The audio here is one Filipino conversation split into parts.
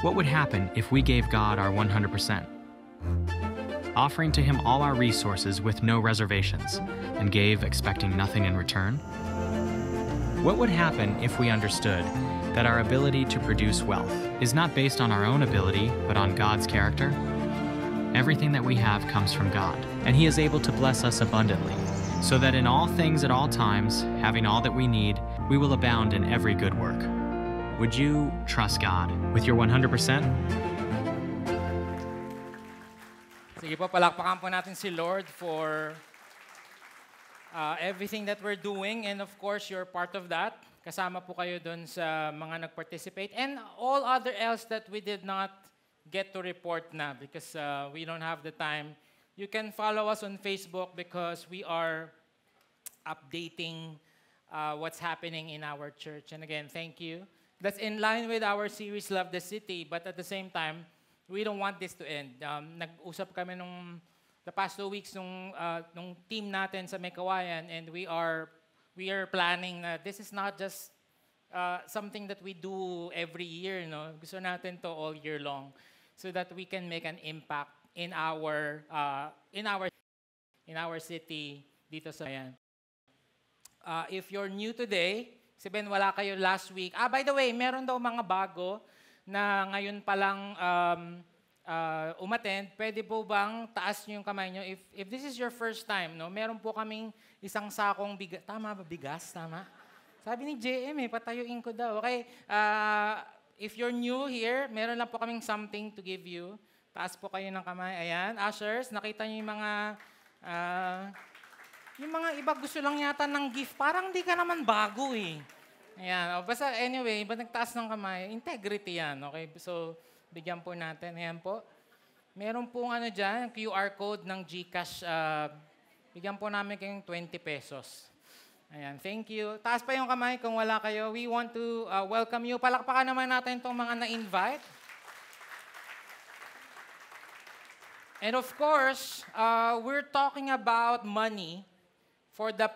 What would happen if we gave God our 100%? Offering to Him all our resources with no reservations, and gave expecting nothing in return? What would happen if we understood that our ability to produce wealth is not based on our own ability, but on God's character? Everything that we have comes from God, and He is able to bless us abundantly, so that in all things at all times, having all that we need, we will abound in every good work. Would you trust God with your 100%? Sige po, palakpakan po natin si Lord for everything that we're doing. And of course, you're part of that. Kasama po kayo dun sa mga nag-participate. And all other else that we did not get to report na because we don't have the time. You can follow us on Facebook because we are updating what's happening in our church. And again, thank you. That's in line with our series, Love the City. But at the same time, we don't want this to end. Nag-usap kami the past 2 weeks nung team natin sa Mekawayan, and we are planning na this is not just something that we do every year. No? Gusto natin to all year long so that we can make an impact in our city dito sa Mekawayan. If you're new today, sabihin wala kayo last week. By the way, meron daw mga bago na ngayon pa lang umattend. Pwede po bang taas niyo yung kamay niyo? If this is your first time, no, meron po kaming isang sakong bigas. Tama ba? Bigas? Tama? Sabi ni JM, patayuin ko daw. Okay? If you're new here, meron lang po kaming something to give you. Taas po kayo ng kamay. Ayan. Ushers, nakita niyo yung mga iba gusto lang yata ng gift. Parang di ka naman bago eh. Ayan. Basta anyway, iba nagtaas ng kamay, integrity yan. Okay? So, bigyan po natin. Ayan po. Meron pong dyan, QR code ng GCash. Bigyan po namin kayong 20 pesos. Ayan. Thank you. Taas pa yung kamay kung wala kayo. We want to welcome you. Palakpakan naman natin itong mga na-invite. And of course, we're talking about money for the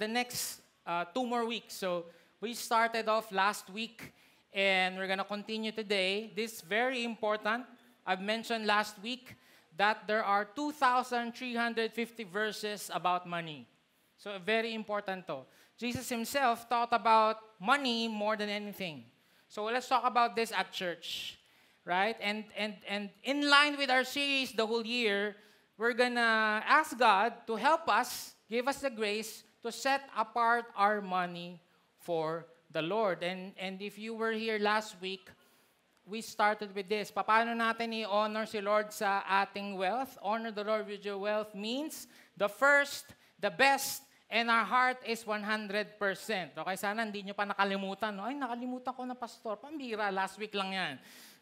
next 2 more weeks. So we started off last week and we're going to continue today. This is very important. I've mentioned last week that there are 2,350 verses about money. So very important to. Jesus himself taught about money more than anything. So let's talk about this at church. Right? And in line with our series the whole year, we're gonna ask God to help us, give us the grace to set apart our money for the Lord. And if you were here last week, we started with this. Paano natin i-honor si Lord sa ating wealth? Honor the Lord with your wealth means the first, the best, and our heart is 100%. Okay, sana hindi nyo pa nakalimutan. No? Ay, nakalimutan ko na, Pastor. Pambira, last week lang yan.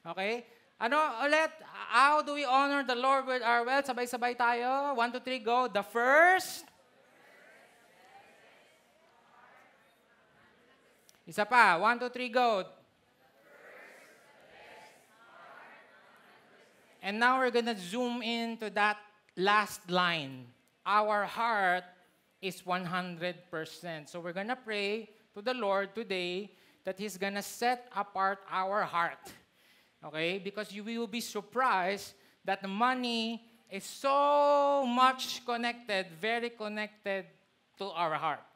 Okay? Ulit? How do we honor the Lord with our wealth? Sabay-sabay tayo. 1, 2, 3, go. The first. Isa pa. 1, 2, 3, go. And now we're gonna zoom into that last line. Our heart is 100%. So we're gonna pray to the Lord today that He's gonna set apart our heart. Okay? Because you will be surprised that money is so much connected, very connected to our heart.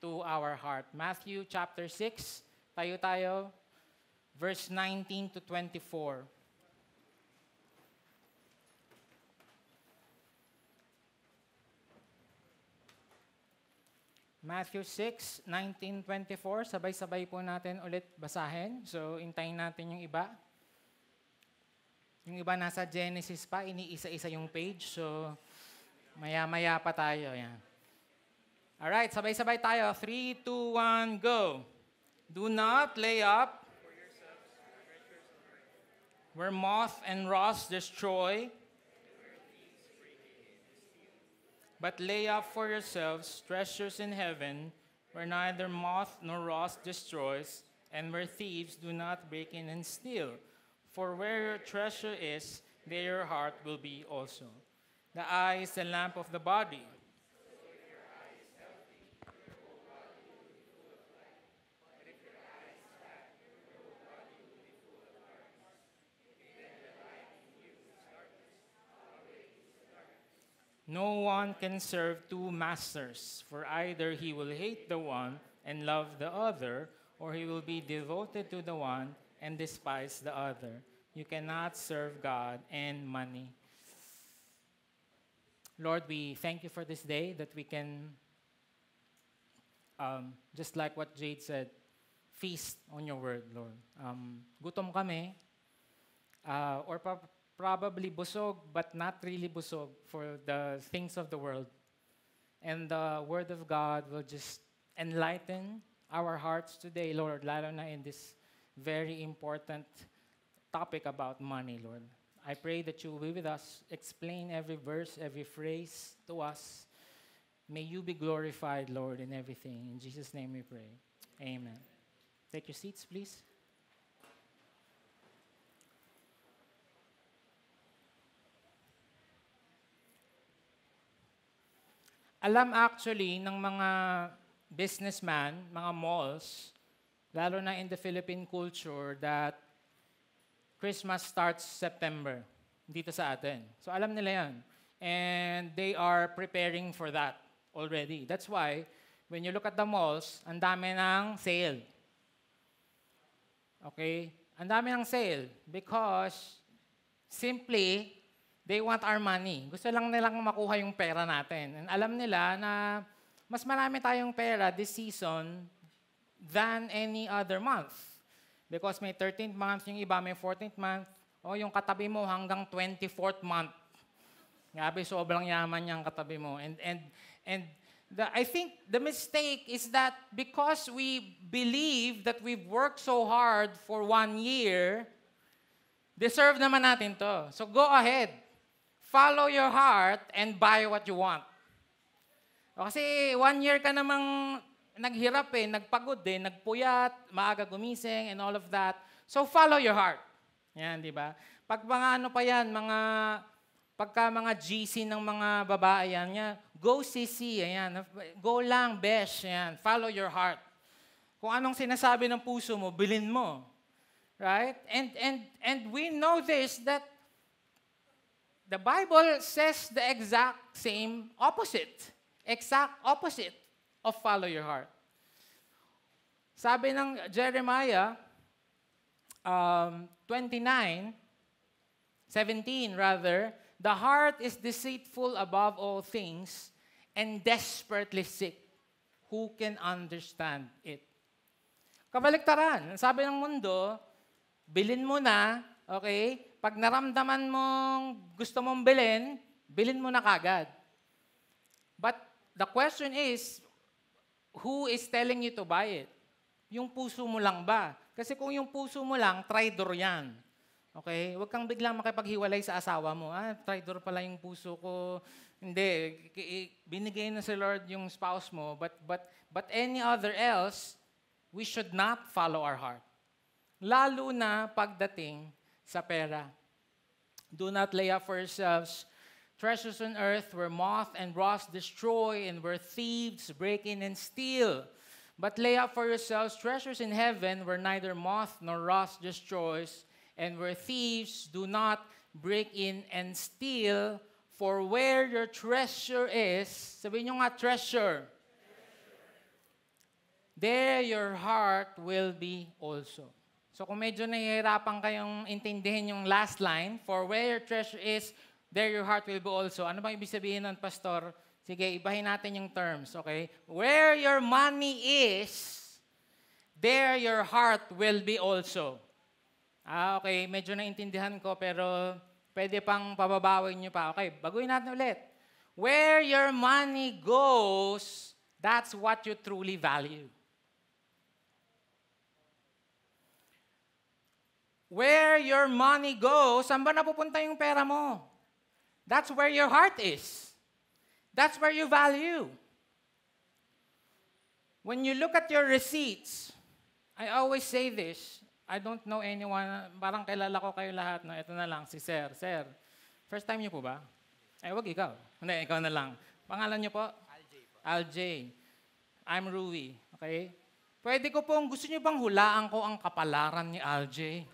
To our heart. Matthew chapter 6, tayo, verse 19 to 24. Matthew 6, 19, 24. Sabay-sabay po natin ulit basahin. So, intayin natin yung iba. Yung iba nasa Genesis pa, iniisa-isa yung page. So, maya-maya pa tayo. Yan. Alright, sabay-sabay tayo. 3, 2, 1, go. Do not lay up where moth and rust destroy, but lay up for yourselves treasures in heaven, where neither moth nor rust destroys, and where thieves do not break in and steal. For where your treasure is, there your heart will be also. The eye is the lamp of the body. No one can serve two masters, for either he will hate the one and love the other, or he will be devoted to the one and despise the other. You cannot serve God and money. Lord, we thank you for this day that we can, just like what Jade said, feast on your word, Lord. Gutom kami, or probably busog, but not really busog for the things of the world. And the Word of God will just enlighten our hearts today, Lord, lalo na in this very important topic about money, Lord. I pray that you will be with us, explain every verse, every phrase to us. May you be glorified, Lord, in everything. In Jesus' name we pray. Amen. Take your seats, please. Alam actually ng mga businessman, mga malls, lalo na in the Philippine culture, that Christmas starts September dito sa atin. So alam nila yan. And they are preparing for that already. That's why, when you look at the malls, ang dami ng sale. Okay? Ang dami ng sale because simply, they want our money. Gusto lang nilang makuha yung pera natin. And alam nila na mas marami tayong pera this season than any other month. Because may 13th month, yung iba may 14th month, o yung katabi mo hanggang 24th month. Grabe, sobrang yaman yung katabi mo. I think the mistake is that because we believe that we've worked so hard for 1 year, deserve naman natin to. So go ahead. Follow your heart and buy what you want. Kasi 1 year ka namang naghirap nagpagod nagpuyat, maaga gumising and all of that. So follow your heart. Yan, di ba? Pag mga ano pa yan, pagka mga GC ng mga babae yan, go CC, yan. Go lang, besh, yan. Follow your heart. Kung anong sinasabi ng puso mo, bilhin mo. Right? And we know this, that the Bible says the exact same opposite. Exact opposite of follow your heart. Sabi ng Jeremiah 17 rather, the heart is deceitful above all things and desperately sick. Who can understand it? Kabaliktaran. Sabi ng mundo, bilhin mo na, okay? Pag naramdaman mong gusto mong bilhin mo na kagad. But the question is, who is telling you to buy it? Yung puso mo lang ba? Kasi kung yung puso mo lang, traidor yan. Okay? Huwag kang biglang makipaghiwalay sa asawa mo. Traidor pala yung puso ko. Hindi. Binigay na sa Lord yung spouse mo. But any other else, we should not follow our heart. Lalo na pagdating sa pera. Do not lay up for yourselves treasures on earth where moth and rust destroy and where thieves break in and steal. But lay up for yourselves treasures in heaven where neither moth nor rust destroys and where thieves do not break in and steal. For where your treasure is, sabihin nyo nga treasure, there your heart will be also. So kung medyo nahihirapan kayong intindihin yung last line, for where your treasure is, there your heart will be also. Ano bang ibig sabihin nun, Pastor? Sige, ibahin natin yung terms, okay? Where your money is, there your heart will be also. Okay, medyo naintindihan ko, pero pwede pang pababawin nyo pa. Okay, baguhin natin ulit. Where your money goes, that's what you truly value. Where your money goes, saan ba napupunta yung pera mo? That's where your heart is. That's where you value. When you look at your receipts, I always say this, I don't know anyone, parang kilala ko kayo lahat, no? Ito na lang, si Sir. Sir, first time niyo po ba? Ay, wag ikaw. Hindi, ikaw na lang. Pangalan niyo po? Aljay. I'm Rui. Okay? Pwede ko pong, gusto niyo bang hulaan ko ang kapalaran ni Aljay?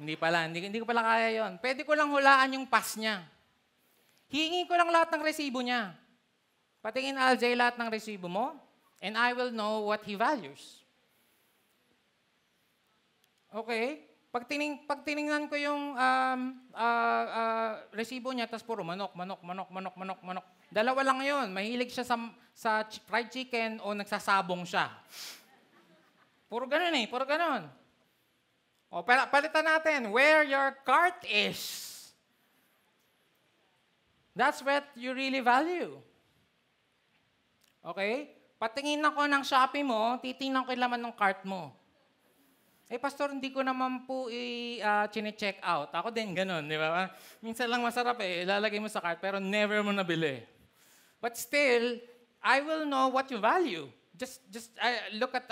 Hindi pala, hindi ko pala kaya yon. Pwede ko lang hulaan yung pass niya. Hihingi ko lang lahat ng resibo niya. Patingin, Aljay, lahat ng resibo mo, and I will know what he values. Okay? Pag tiningnan ko yung resibo niya, tapos puro manok. Dalawa lang yun. Mahilig siya sa fried chicken o nagsasabong siya. Puro ganun eh, puro ganun. O, palitan natin, where your cart is. That's what you really value. Okay? Patingin ako ng Shopee mo, titingnan ko yung laman ng cart mo. Eh, pastor, hindi ko naman po chine-check out. Ako din, ganun, di ba? Minsan lang masarap eh, ilalagay mo sa cart, pero never mo nabili. But still, I will know what you value. Just look at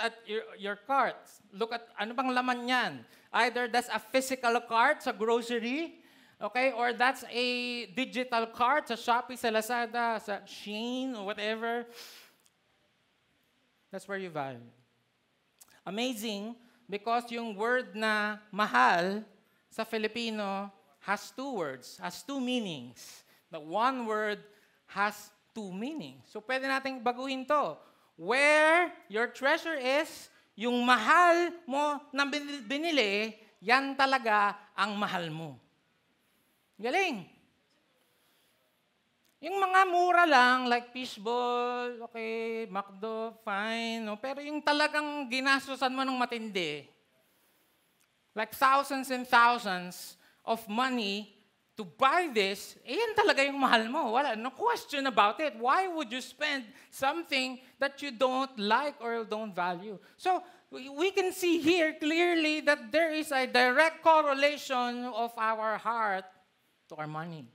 your cart. Look at ano bang laman niyan. Either that's a physical cart sa grocery, okay, or that's a digital cart sa Shopee, sa Lazada, sa Shein, or whatever. That's where you value. Amazing, because yung word na mahal sa Filipino has two words, has two meanings. The one word has two meanings. So pwede nating baguhin to. Where your treasure is, yung mahal mo na binili, yan talaga ang mahal mo. Galing. Yung mga mura lang, like fishball, okay, McDo, fine. No? Pero yung talagang ginastusan mo ng matindi, like thousands and thousands of money to buy this, yan talaga yung mahal mo. Wala, no question about it. Why would you spend something that you don't like or don't value? So, we can see here clearly that there is a direct correlation of our heart to our money.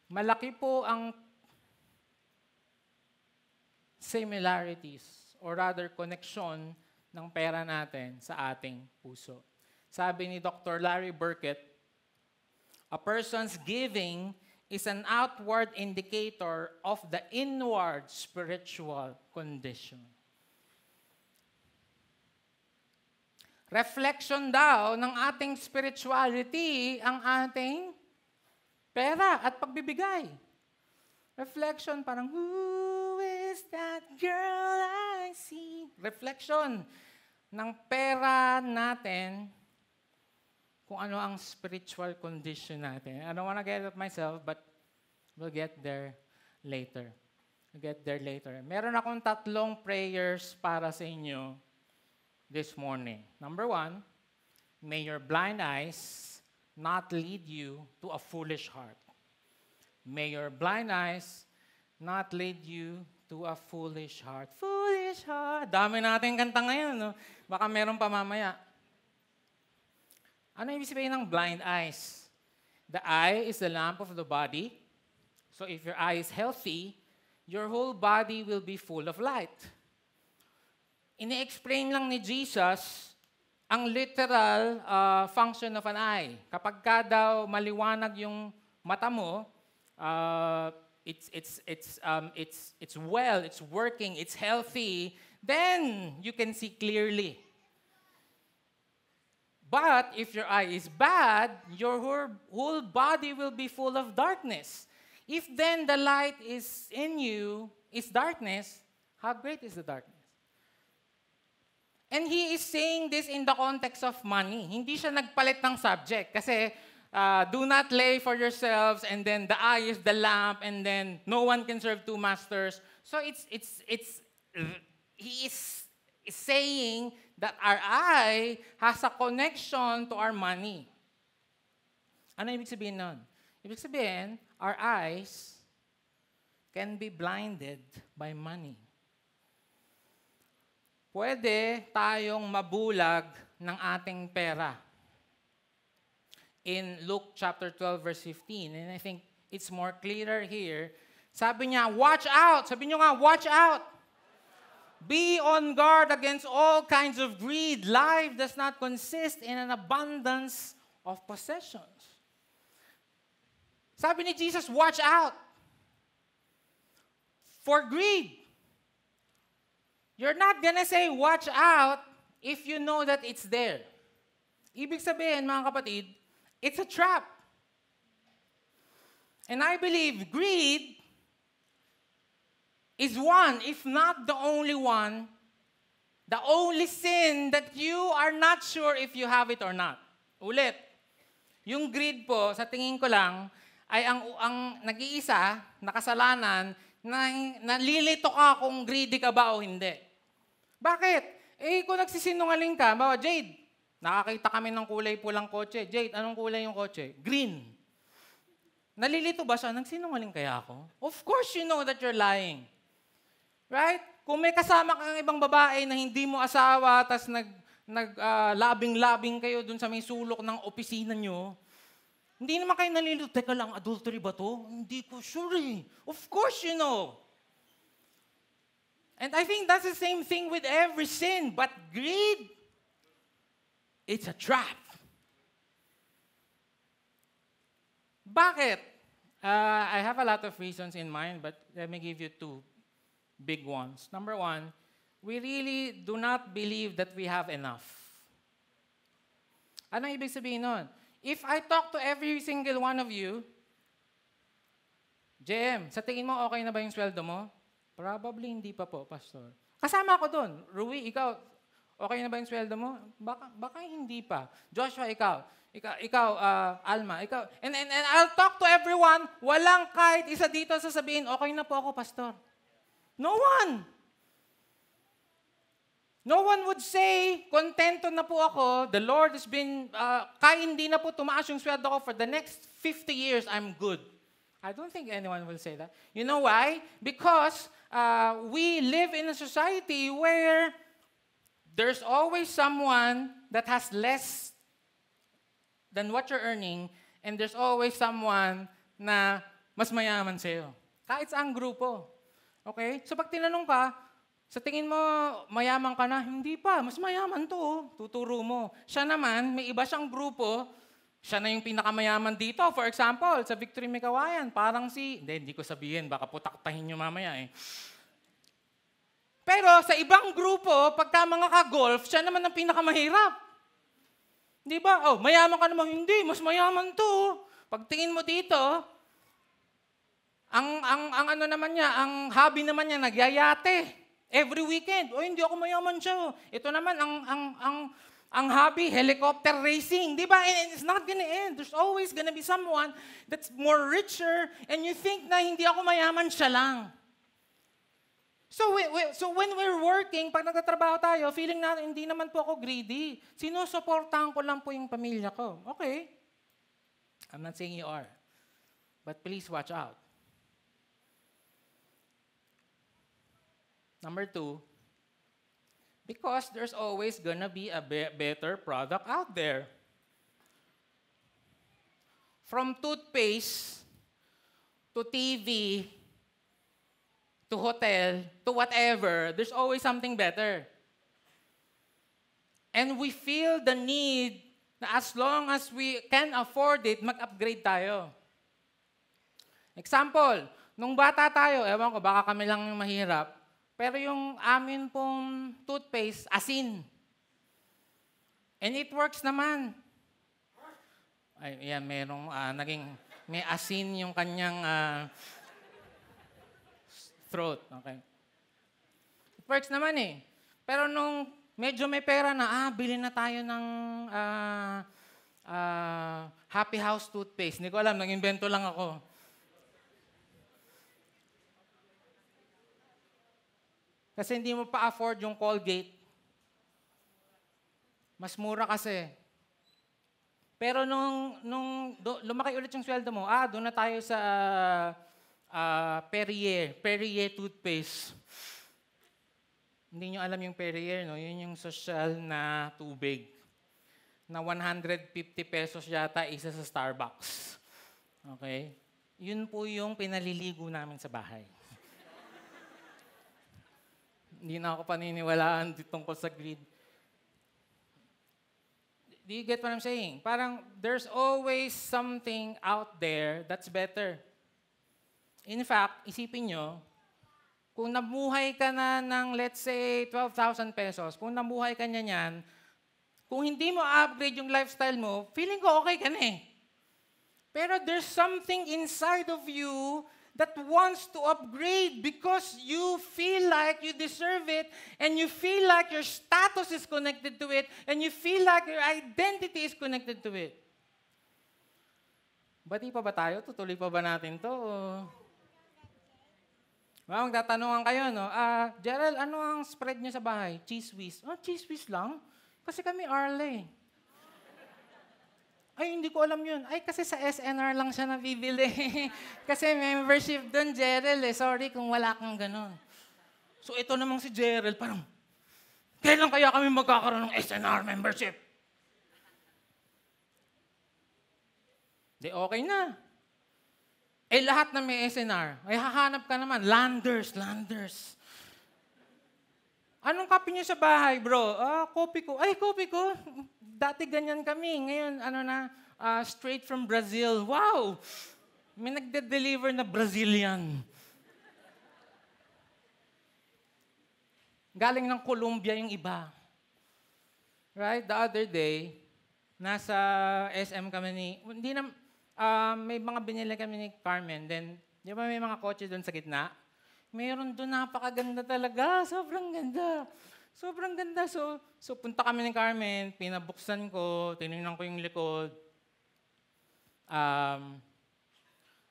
Malaki po ang similarities or rather connection ng pera natin sa ating puso. Sabi ni Dr. Larry Burkett, a person's giving is an outward indicator of the inward spiritual condition. Reflection daw ng ating spirituality ang ating pera at pagbibigay. Reflection, parang, who is that girl I see? Reflection ng pera natin kung ano ang spiritual condition natin. I don't want to get it myself, but we'll get there later. We'll get there later. Meron akong 3 prayers para sa inyo this morning. Number 1, may your blind eyes not lead you to a foolish heart. May your blind eyes not lead you to a foolish heart. Foolish heart. Dami natin kanta ngayon, no? Baka meron pa mamaya. Ano ibig sabihin ng blind eyes? The eye is the lamp of the body. So if your eye is healthy, your whole body will be full of light. Ini-explain lang ni Jesus ang literal function of an eye. Kapag ka daw maliwanag yung mata mo, it's well, it's working, it's healthy, then you can see clearly. But if your eye is bad, your whole body will be full of darkness. If then the light is in you is darkness, how great is the darkness? And he is saying this in the context of money. Hindi siya nagpalit ng subject. Kasi, do not lay for yourselves, and then the eye is the lamp, and then no one can serve 2 masters. So he is saying that our eye has a connection to our money. Ano ibig sabihin nun? Ibig sabihin, our eyes can be blinded by money. Pwede tayong mabulag ng ating pera. In Luke chapter 12, verse 15, and I think it's more clearer here, sabi niya, watch out! Sabi niyo nga, watch out! Be on guard against all kinds of greed. Life does not consist in an abundance of possessions. Sabi ni Jesus, watch out for greed. You're not gonna say, watch out, if you know that it's there. Ibig sabihin, mga kapatid, it's a trap. And I believe greed is one, if not the only one, the only sin that you are not sure if you have it or not. Ulit, yung greed po, sa tingin ko lang, ay ang nag-iisa na kasalanan na nalilito ka kung greedy ka ba o hindi. Bakit? Kung nagsisinungaling ka, bawa Jade, nakakita kami ng kulay pulang kotse. Jade, anong kulay yung kotse? Green. Nalilito ba siya? Nagsinungaling kaya ako? Of course you know that you're lying. Right? Kung may kasama kang ibang babae na hindi mo asawa, tas labing-labing kayo dun sa may sulok ng opisina nyo, hindi naman kayo nalilito, teka lang, adultery ba to? Hindi ko sure eh. Of course you know. And I think that's the same thing with every sin. But greed, it's a trap. Bakit? I have a lot of reasons in mind, but let me give you two big ones. Number one, we really do not believe that we have enough. Anong ibig sabihin nun? If I talk to every single one of you, JM, sa tingin mo okay na ba yung sweldo mo? Probably hindi pa po, Pastor. Kasama ako doon. Rui, ikaw, okay na ba yung sweldo mo? Baka hindi pa. Joshua, ikaw, Alma, ikaw. And I'll talk to everyone. Walang kahit isa dito sasabihin, okay na po ako, Pastor. No one. No one would say, kontento na po ako, the Lord has been, kahit hindi na po tumaas yung sweldo ko for the next 50 years, I'm good. I don't think anyone will say that. You know why? Because we live in a society where there's always someone that has less than what you're earning, and there's always someone na mas mayaman sa'yo. Kahit saang grupo. Okay? So pag tinanong ka, sa tingin mo, mayaman ka na? Hindi pa. Mas mayaman to. Tuturo mo. Siya naman, may iba siyang grupo. Siya na yung pinakamayaman dito. For example, sa Victory Mikawayan, parang hindi ko sabihin, baka putaktahin nyo mamaya eh. Pero sa ibang grupo, pagka mga ka-golf, siya naman ang pinakamahirap. Di ba? Oh, mayaman ka naman. Hindi, mas mayaman to. Pagtingin mo dito, ang ano naman niya, ang hobby naman niya, nagyayate. Every weekend. O, hindi ako mayaman siya. Ito naman, ang hobby, helicopter racing. Di ba? And it's not gonna end. There's always gonna be someone that's more richer and you think na hindi ako mayaman, siya lang. So when we're working, pag nagtatrabaho tayo, feeling natin, hindi naman po ako greedy. Sinusuportahan ko lang po yung pamilya ko. Okay. I'm not saying you are. But please watch out. Number two, because there's always gonna be a better product out there. From toothpaste, to TV, to hotel, to whatever, there's always something better. And we feel the need na as long as we can afford it, mag-upgrade tayo. Example, nung bata tayo, ewan ko, baka kami lang yung mahirap, pero yung amin pong toothpaste, asin. And it works naman. Ay, yan, may asin yung kanyang throat. Okay. It works naman eh. Pero nung medyo may pera na, bilhin na tayo ng Happy House toothpaste. Hindi ko alam, nag-invento lang ako. Kasi hindi mo pa afford yung Colgate. Mas mura kasi. Pero nung lumaki ulit yung sweldo mo, doon na tayo sa Perrier toothpaste. Hindi nyo alam yung Perrier, no? Yun yung social na tubig. Na 150 pesos yata isa sa Starbucks. Okay? Yun po yung pinaliligo namin sa bahay. Hindi na ako paniniwalaan tungkol sa greed. Do you get what I'm saying? Parang there's always something out there that's better. In fact, isipin nyo, kung nabuhay ka na ng, let's say, 12,000 pesos, kung nabuhay ka niyan, kung hindi mo upgrade yung lifestyle mo, feeling ko okay ka na eh. Pero there's something inside of you that wants to upgrade because you feel like you deserve it and you feel like your status is connected to it and you feel like your identity is connected to it. Bati pa ba tayo? Tutuloy pa ba natin to? Magtatanungan kayo, no? Gerald, ano ang spread niyo sa bahay? Cheese whiz. Cheese whiz lang? Kasi kami Arle. Ay, hindi ko alam yun. Ay, kasi sa SNR lang siya nabibili. Kasi membership doon, Gerald. Sorry kung wala kang ganun. So, ito namang si Gerald, parang, kailan kaya kami magkakaroon ng SNR membership? Di, okay na. Lahat na may SNR. Ay, hahanap ka naman. Landers. Anong kape niyo sa bahay, bro? Kopi ko. Ay, kopi ko. Dati ganyan kami. Ngayon, straight from Brazil. Wow! May nagde-deliver na Brazilian. Galing ng Colombia yung iba. Right? The other day, nasa SM kami may mga binili kami ni Carmen. Then, di ba may mga kotse doon sa gitna? Mayroon doon napakaganda talaga. Sobrang ganda. Sobrang ganda. So punta kami ni Carmen, pinabuksan ko, tinignan ko yung likod.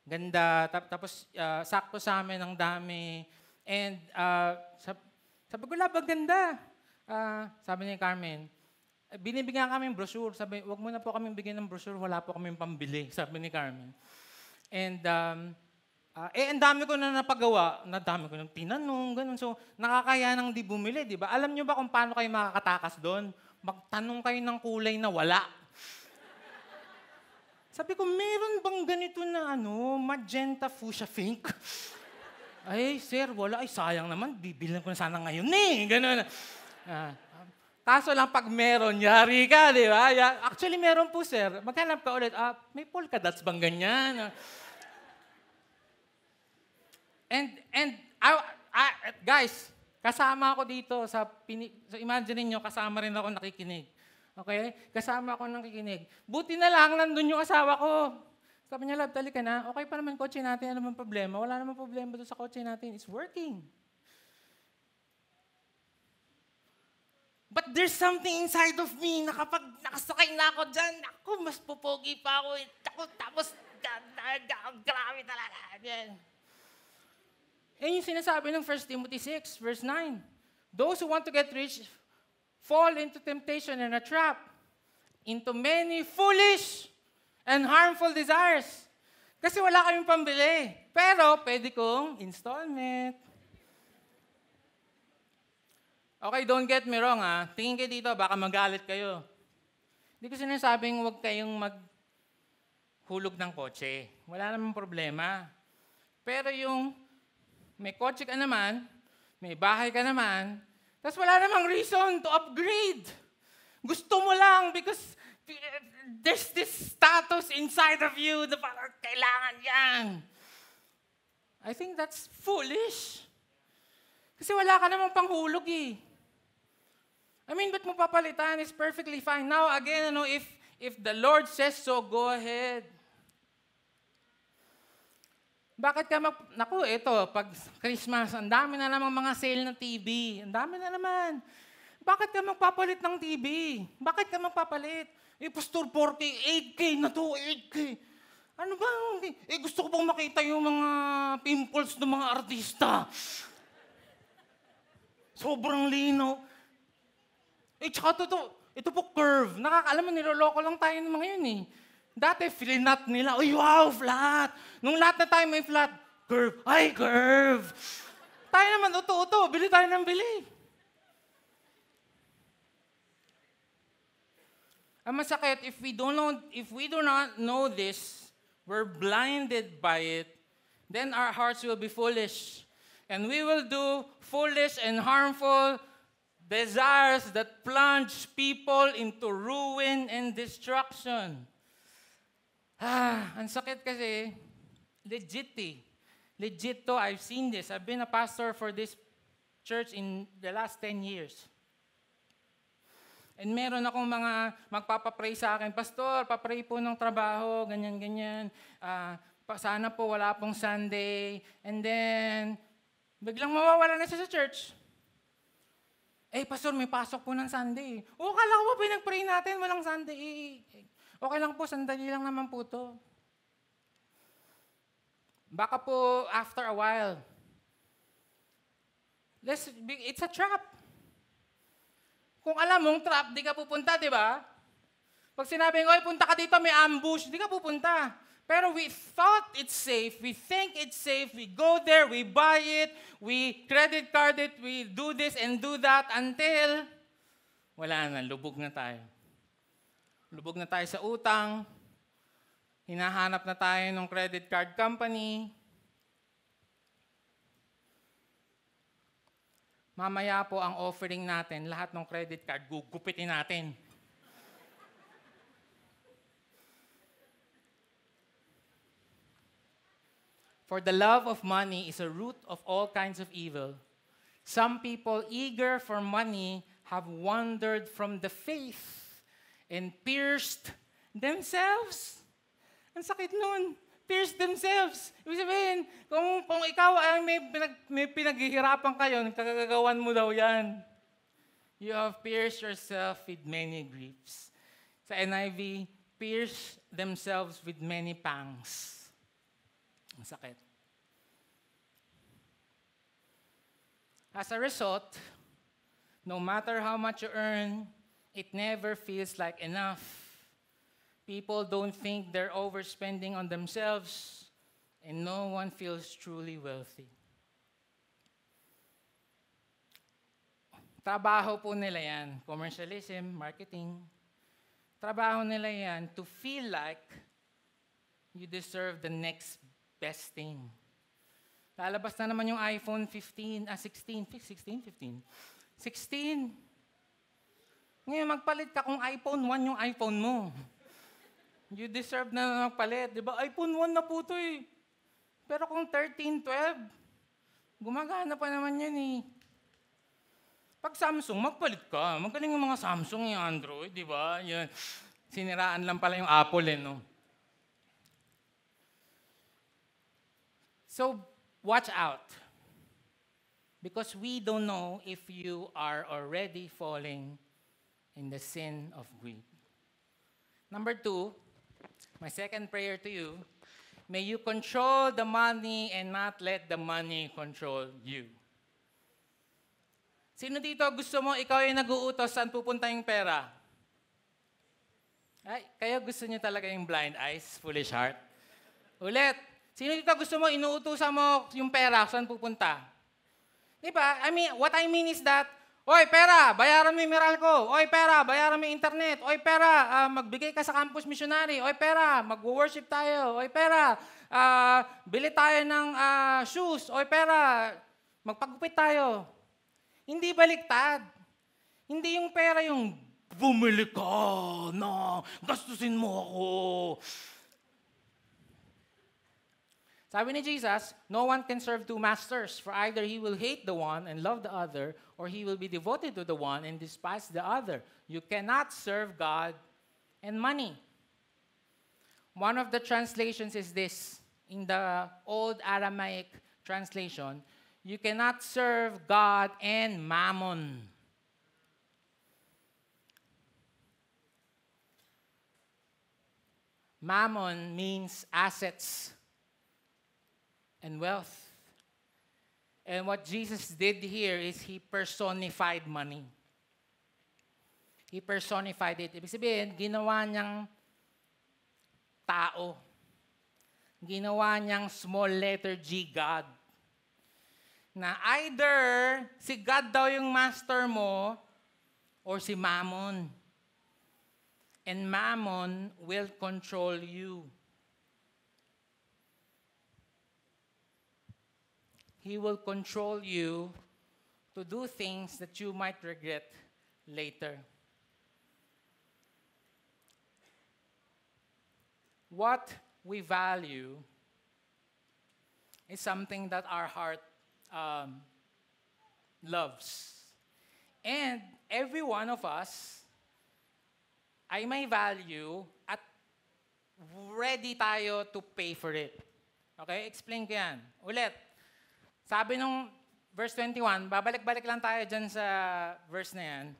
Ganda. Tapos, sakto sa amin ang dami. And sabi ko, labag ganda. Sabi ni Carmen, binibigyan kami ng brochure. Sabi, wag mo na po kami bigyan ng brochure, wala po kami pambili. Sabi ni Carmen. And ang dami ko na napagawa, dami ko nang tinanong, ganun. So, nakakaya nang di bumili, di ba? Alam nyo ba kung paano kayo makakatakas doon? Magtanong kayo ng kulay na wala. Sabi ko, meron bang ganito na magenta fuchsia pink? Ay, sir, wala. Ay, sayang naman. Bibilan ko na sana ngayon ganun. Kaso lang pag meron, yari ka, di ba? Actually, meron po, sir. Maghanap ka ulit. May polka dots bang ganyan? And guys, kasama ako dito so imagine niyo kasama rin ako nakikinig. Okay? Kasama ako nakikinig. Buti na lang nandun yung asawa ko. Sabi niya, love, tali ka na. Okay pa naman kotse natin. Ano naman problema? Wala naman problema doon sa kotse natin. It's working. But there's something inside of me na kapag nakasakay na ako dyan, mas pupogi pa ako. Tapos, grabe talaga. Yan. Yung sinasabi ng 1 Timothy 6, verse 9. Those who want to get rich fall into temptation and a trap, into many foolish and harmful desires. Kasi wala kaming pambili. Pero pwede kong installment. Okay, don't get me wrong Tingin kayo dito, baka magalit kayo. Hindi ko sinasabing huwag kayong maghulog ng kotse. Wala namang problema. Pero yung may kotse ka naman, may bahay ka naman, tapos wala namang reason to upgrade. Gusto mo lang because there's this status inside of you na parang kailangan yan. I think that's foolish. Kasi wala ka namang panghulog ba't mo papalitan? It's perfectly fine. Now, again, if the Lord says so, go ahead. Bakit ka pag Christmas, ang dami na namang mga sale ng TV. Ang dami na naman. Bakit ka magpapalit ng TV? Bakit ka magpapalit? Pastor, 8K na to, 8K. Ano ba? Gusto ko pong makita yung mga pimples ng mga artista. Sobrang lino. Tsaka ito po curve. Alam mo, niloloko lang tayo ng mga yun Dati, flinat nila. Uy, wow, flat. Nung lahat na tayo may flat, curve. Ay, curve. Tayo naman, uto-uto. Bili tayo ng bili. Ang masakit, if we do not know this, we're blinded by it, then our hearts will be foolish. And we will do foolish and harmful desires that plunge people into ruin and destruction. Ang sakit kasi, legit Legit to, I've seen this. I've been a pastor for this church in the last 10 years. And meron akong mga magpapapray sa akin, Pastor, papray po ng trabaho, ganyan. Sana po wala pong Sunday. And then, biglang mawawala na siya sa church. Pastor, may pasok po ng Sunday. Kala ko ba pinag-pray natin, walang Sunday. Okay lang po, sandali lang naman po to. Baka po, after a while, it's a trap. Kung alam mong trap, di ka pupunta, di ba? Pag sinabing, punta ka dito, may ambush, di ka pupunta. Pero we thought it's safe, we think it's safe, we go there, we buy it, we credit card it, we do this and do that until wala na, lubog na tayo. Lubog na tayo sa utang, hinahanap na tayo ng credit card company. Mamaya po ang offering natin, lahat ng credit card, gugupitin natin. For the love of money is a root of all kinds of evil. Some people eager for money have wandered from the faith and pierced themselves. Ang sakit nun. Pierce themselves. Ibig sabihin, kung ikaw ay may pinaghihirapan kayo, kagagawan mo daw yan. You have pierced yourself with many griefs. Sa NIV, pierce themselves with many pangs. Ang sakit. As a result, no matter how much you earn, it never feels like enough. People don't think they're overspending on themselves, and no one feels truly wealthy. Trabaho po nila yan, commercialism, marketing. Trabaho nila yan to feel like you deserve the next best thing. Lalabas na naman yung iPhone 16. Ngayon, magpalit ka kung iPhone 1 yung iPhone mo. You deserve na magpalit. Di ba? iPhone 1 na po ito eh. Pero kung 13, 12, gumagana pa naman yan eh. Pag Samsung, magpalit ka. Magaling yung mga Samsung, yung Android, di ba? Yan. Siniraan lang pala yung Apple eh, no? So, watch out. Because we don't know if you are already falling in the sin of greed. Number 2, my second prayer to you, may you control the money and not let the money control you. Sino dito gusto mo, ikaw yung nag-uutos, saan pupunta yung pera? Kayo gusto niyo talaga yung blind eyes, foolish heart? Ulit, sino dito gusto mo, inuutusan mo yung pera, saan pupunta? Diba? What I mean is that, oy, pera, bayaran mo yung Meralco. Oy, pera, bayaran mo yung internet. Oy, pera, magbigay ka sa campus missionary. Oy, pera, mag-worship tayo. Oy, pera, bili tayo ng shoes. Oy, pera, magpagupit tayo. Hindi baliktad. Hindi yung pera yung bumili ka na gastusin mo ako. Sabi ni Jesus, no one can serve two masters, for either he will hate the one and love the other, or he will be devoted to the one and despise the other. You cannot serve God and money. One of the translations is this. In the old Aramaic translation, you cannot serve God and mammon. Mammon means assets and wealth. And what Jesus did here is He personified money. He personified it. Ibig sabihin, ginawa niyang tao. Ginawa niyang small letter G, God. Na either si God daw yung master mo or si Mammon. And Mammon will control you. He will control you to do things that you might regret later. What we value is something that our heart loves. And every one of us ay may value at ready tayo to pay for it. Okay? Explain ko yan. Ulit. Sabi nung verse 21, babalik-balik lang tayo dyan sa verse na yan.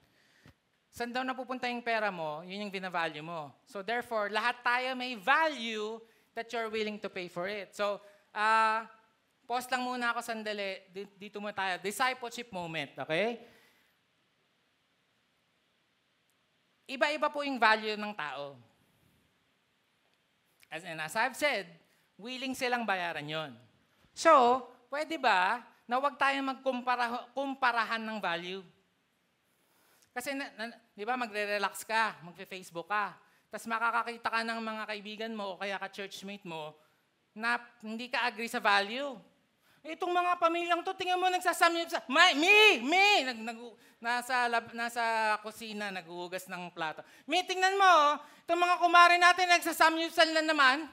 Saan daw napupunta yung pera mo, yun yung binavalue mo. So therefore, lahat tayo may value that you're willing to pay for it. So, pause lang muna ako sandali. Dito mo tayo. Discipleship moment, okay? Iba-iba po yung value ng tao. As I've said, willing silang bayaran yon. So, pwede ba na huwag tayong magkumparahan ng value? Kasi, di ba, magre-relax ka, magfe-Facebook ka, tapos makakakita ka ng mga kaibigan mo o kaya ka-churchmate mo na hindi ka agree sa value. Itong mga pamilyang to, tingnan mo, nagsasamyap sa, nasa kusina, naghuhugas ng plato. Tingnan mo, itong mga kumare natin, nagsasamyusan na naman.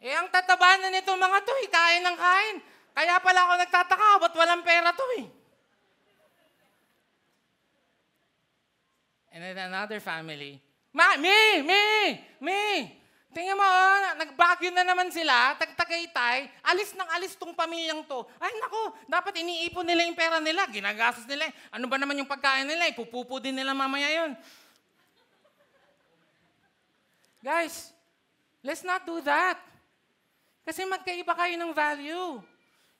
Ang tataba na nitong mga to, kain ng kain. Kaya pala ako nagtataka, ba't walang pera to And then another family, tingnan mo, nagbagyo na naman sila, Tagaytay, alis ng alis tong pamilyang to. Ay nako, dapat iniipon nila yung pera nila, ginagastos nila. Ano ba naman yung pagkain nila? Ipupupo din nila mamaya yun. Guys, let's not do that. Kasi magkaiba kayo ng value.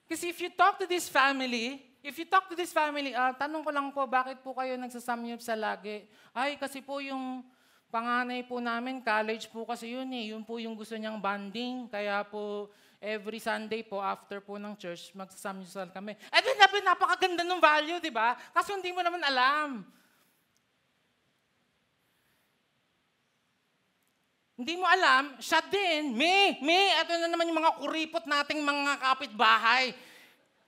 Kasi if you talk to this family, tanong ko lang po, bakit po kayo nagsasamyup sa lagi? Ay, kasi po yung panganay po namin, college po kasi yun Yun po yung gusto niyang bonding. Kaya po, every Sunday po, after po ng church, magsasamyusal kami. Napakaganda ng value, di ba? Kaso hindi mo naman alam. Hindi mo alam, siya din, ito na naman yung mga kuripot nating mga kapitbahay.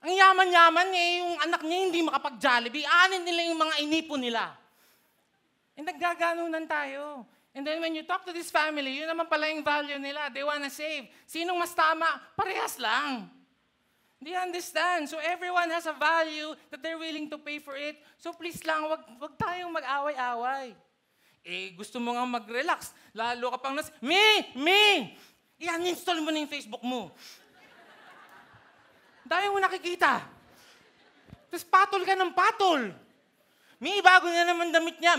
Ang yaman-yaman yung anak niya hindi makapag-Jollibee, anin nila yung mga inipo nila. Naggaganunan tayo. And then when you talk to this family, yun naman pala yung value nila. They wanna save. Sinong mas tama? Parehas lang. They understand. So everyone has a value that they're willing to pay for it. So please lang, wag tayong mag-away-away. Gusto mo nga mag-relax. Lalo ka pang i-uninstall mo na yung Facebook mo. Dahil mo nakikita. Tapos patol ka ng patol. Bago na naman damit niya.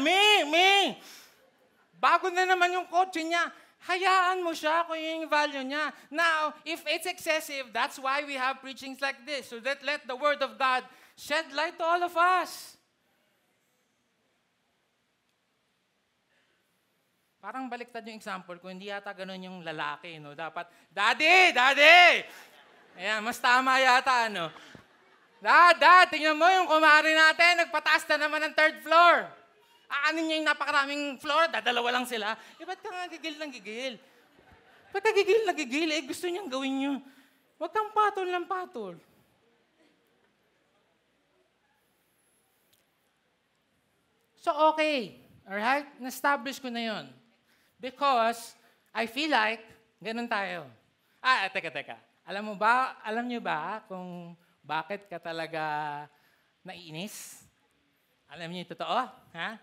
Bago na naman yung kotse niya. Hayaan mo siya kung yung value niya. Now, if it's excessive, that's why we have preachings like this. So that let the Word of God shed light to all of us. Parang baliktad yung example ko. Hindi yata ganun yung lalaki. Dapat, Daddy! Ayan, mas tama yata. Dad, tingnan mo yung kumari natin, nagpataas na naman ng 3rd floor. Aanin niya yung napakaraming floor, dadalawa lang sila. Ba't ka nga gigil ng gigil? Ba't ka gigil ng gigil? Gusto niyang gawin niyo. Huwag kang patol ng patol. So, okay. Alright? Na-establish ko na yon. Because, I feel like, ganun tayo. Teka. Alam niyo ba kung bakit ka talaga naiinis? Alam niyo yung totoo? Ha?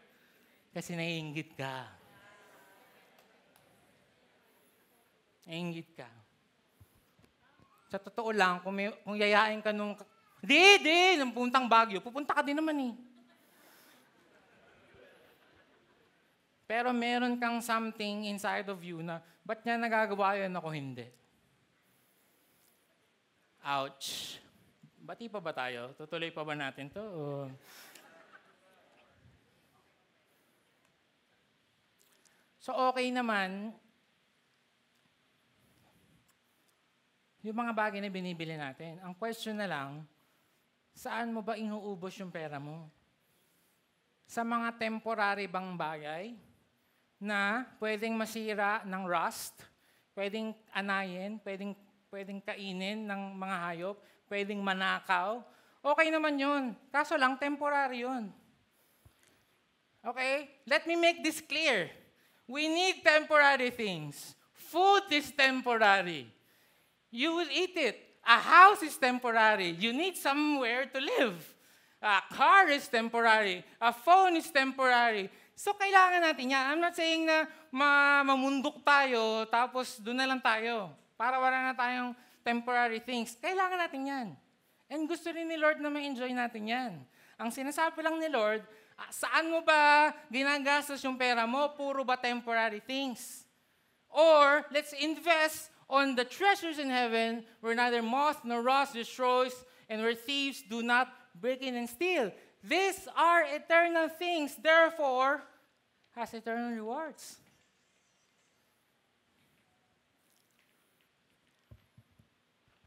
Kasi naiinggit ka. Naiinggit ka. Sa totoo lang, kung yayain ka nung puntang Baguio, pupunta ka din naman Pero meron kang something inside of you na, ba't niya nagagawa yan ako hindi? Ouch. Bati pa ba tayo? Tutuloy pa ba natin to? So okay naman, yung mga bagay na binibili natin. Ang question na lang, saan mo ba inuubos yung pera mo? Sa mga temporary bang bagay na pwedeng masira ng rust, pwedeng anayin, pwedeng kainin ng mga hayop, pwedeng manakaw. Okay naman yun. Kaso lang, temporary yun. Okay? Let me make this clear. We need temporary things. Food is temporary. You will eat it. A house is temporary. You need somewhere to live. A car is temporary. A phone is temporary. So, kailangan natin yan. I'm not saying na mamundok tayo, tapos doon na lang tayo. Para wala na tayong temporary things. Kailangan natin yan. And gusto rin ni Lord na ma-enjoy natin yan. Ang sinasabi lang ni Lord, saan mo ba ginagastos yung pera mo? Puro ba temporary things? Or, let's invest on the treasures in heaven where neither moth nor rust destroys and where thieves do not break in and steal. These are eternal things, therefore, has eternal rewards.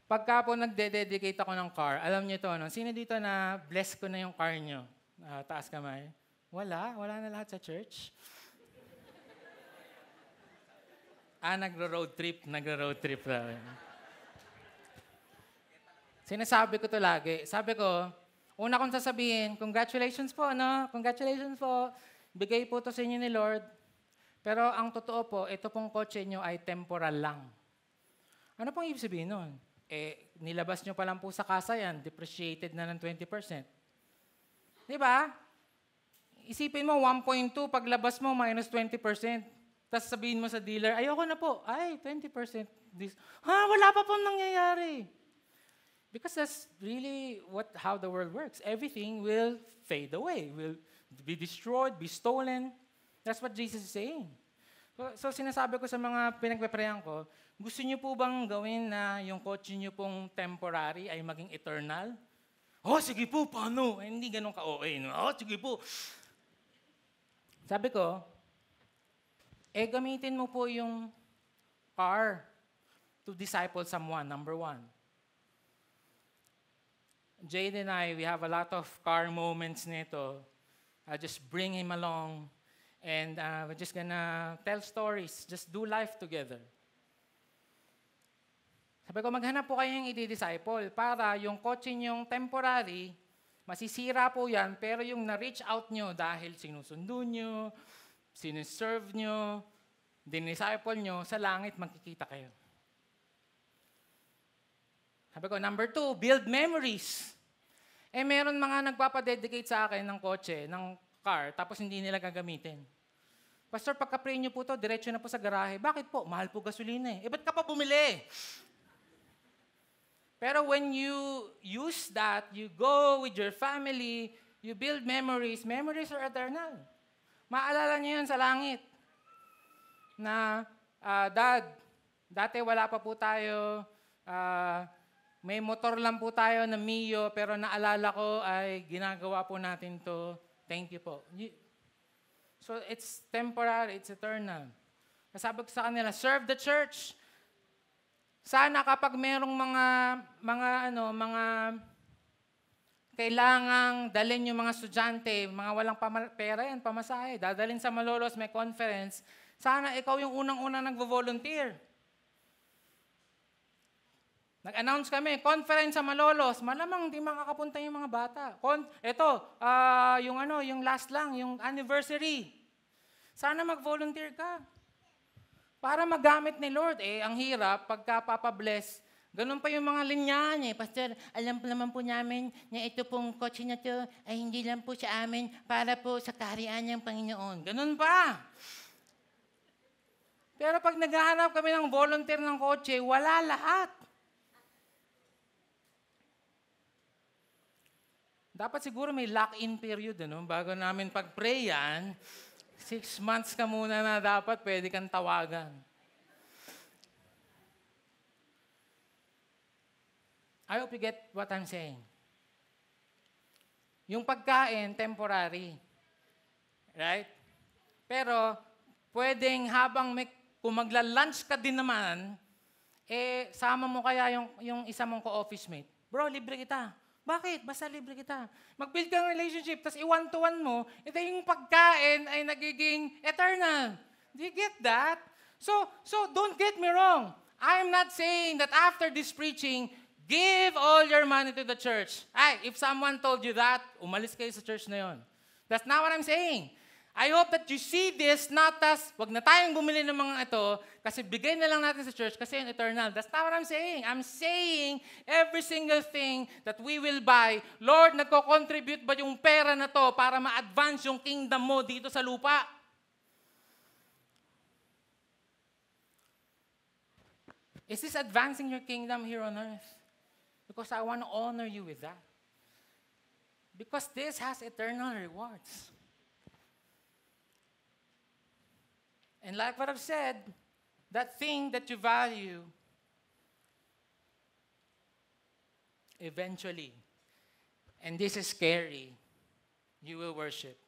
Pagka po nagde-dedicate ako ng car, alam niyo ito, no? Sino dito na bless ko na yung car niyo? Taas kamay. Wala na lahat sa church. Nagro-road trip na. Sinasabi ko to lagi. Sabi ko, una kong sasabihin, congratulations po, no? Congratulations po. Bigay po to sa inyo ni Lord. Pero ang totoo po, ito pong kotse nyo ay temporal lang. Ano pong ibig sabihin nun? Nilabas nyo pa lang po sa kasa yan, depreciated na ng 20%. Di ba? Isipin mo, 1.2, paglabas mo, minus 20%. Tapos sabihin mo sa dealer, ayoko na po. Ay, 20%. Wala pa pong nangyayari. Because that's really how the world works. Everything will fade away, will be destroyed, be stolen. That's what Jesus is saying. So sinasabi ko sa mga pinagpe-prayan ko, gusto niyo po bang gawin na yung kotse niyo pong temporary ay maging eternal? Sige po, paano? Hindi ganun ka-OA. No? Sige po. Sabi ko, gamitin mo po yung car to disciple someone, number one. Jade and I, we have a lot of car moments nito. I just bring him along and we're just gonna tell stories, just do life together. Sabi ko, maghanap po kayong i-disciple para yung kotse nyong temporary, masisira po yan, pero yung na-reach out nyo dahil sinusundo nyo, siniserve nyo, dinisciple nyo, sa langit magkikita kayo. Sabi ko, number 2, build memories. Meron mga nagpapadedicate sa akin ng kotse, ng car, tapos hindi nila gagamitin. Pastor, pagka-pray nyo po to, diretso na po sa garahe. Bakit po? Mahal po gasolina eh. Ba't ka pa bumili? Pero when you use that, you go with your family, you build memories. Memories are eternal. Maalala niyo yun sa langit. Na, Dad, dati wala pa po tayo, may motor lang po tayo na Mio, pero naalala ko ay ginagawa po natin to. Thank you po. So it's temporary, it's eternal. Sabi ko sa kanila, serve the church. Sana kapag merong mga kailangang dalhin yung mga estudyante, mga walang pera yan, pamasahe, dadalhin sa Malolos, may conference, sana ikaw yung unang-unang nagvo-volunteer. Nag-announce kami, conference sa Malolos, malamang hindi makakapunta yung mga bata. Yung last lang, yung anniversary. Sana mag-volunteer ka. Para magamit ni Lord. Ang hirap, pagka papabless, ganun pa yung mga linyahan Pastor, alam po naman po namin na ito pong kotse na to ay hindi lang po sa amin para po sa kaharian ng Panginoon. Ganun pa. Pero pag naghahanap kami ng volunteer ng kotse, wala lahat. Dapat siguro may lock-in period, bago namin pag-pray yan, 6 months ka muna na dapat pwede kang tawagan. I hope you get what I'm saying. Yung pagkain, temporary. Right? Pero, pwedeng kung magla-lunch ka din naman, sama mo kaya yung isa mong ka-office mate. Bro, libre kita. Bakit? Basta libre kita. Mag-build ka ng relationship, tapos i-one-to-one mo, ito yung pagkain ay nagiging eternal. Do you get that? So don't get me wrong. I'm not saying that after this preaching, give all your money to the church. If someone told you that, umalis kayo sa church na yon. That's not what I'm saying. I hope that you see this not as, wag na tayong bumili ng mga ito, kasi bigay na lang natin sa church kasi yung eternal. That's not what I'm saying. I'm saying every single thing that we will buy, Lord, nagko-contribute ba yung pera na to para ma-advance yung kingdom mo dito sa lupa? Is this advancing your kingdom here on earth? Because I want to honor you with that. Because this has eternal rewards. And like what I've said, that thing that you value, eventually, and this is scary, you will worship.